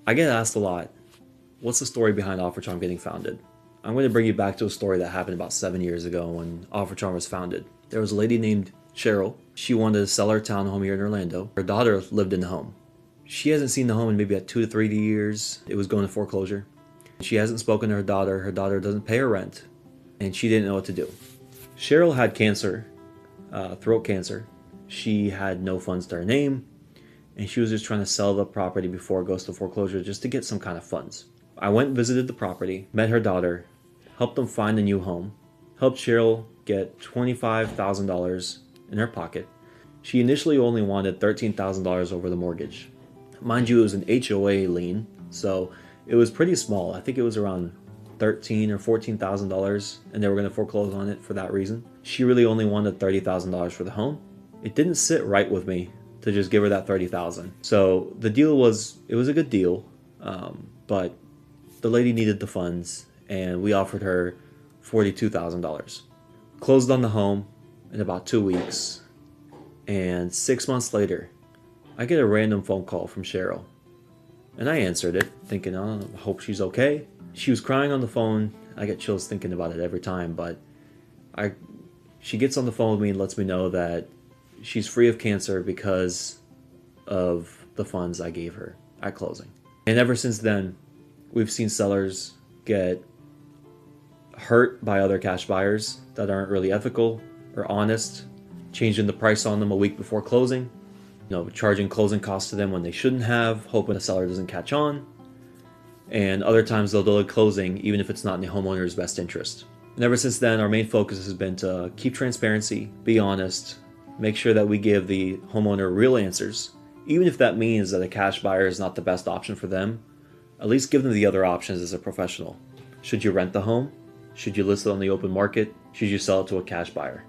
I get asked a lot, what's the story behind OfferCharm getting founded? I'm going to bring you back to a story that happened about 7 years ago when OfferCharm was founded. There was a lady named Cheryl. She wanted to sell her townhome here in Orlando. Her daughter lived in the home. She hasn't seen the home in maybe 2 to 3 years. It was going to foreclosure. She hasn't spoken to her daughter. Her daughter doesn't pay her rent, and she didn't know what to do. Cheryl had cancer, throat cancer. She had no funds to her name, and she was just trying to sell the property before it goes to foreclosure just to get some kind of funds. I went and visited the property, met her daughter, helped them find a new home, helped Cheryl get $25,000 in her pocket. She initially only wanted $13,000 over the mortgage. Mind you, it was an HOA lien, so it was pretty small. I think it was around $13,000 or $14,000, and they were going to foreclose on it for that reason. She really only wanted $30,000 for the home. It didn't sit right with me to just give her that $30,000. So the deal was, it was a good deal, but the lady needed the funds, and we offered her $42,000. Closed on the home in about 2 weeks, and 6 months later, I get a random phone call from Cheryl. And I answered it, thinking, oh, I hope she's okay. She was crying on the phone. I get chills thinking about it every time, but she gets on the phone with me and lets me know that she's free of cancer because of the funds I gave her at closing. And ever since then, we've seen sellers get hurt by other cash buyers that aren't really ethical or honest, changing the price on them a week before closing, charging closing costs to them when they shouldn't have, hoping the seller doesn't catch on. And other times they'll delay closing even if it's not in the homeowner's best interest. And ever since then, our main focus has been to keep transparency, be honest, make sure that we give the homeowner real answers. Even if that means that a cash buyer is not the best option for them, at least give them the other options as a professional. Should you rent the home? Should you list it on the open market? Should you sell it to a cash buyer?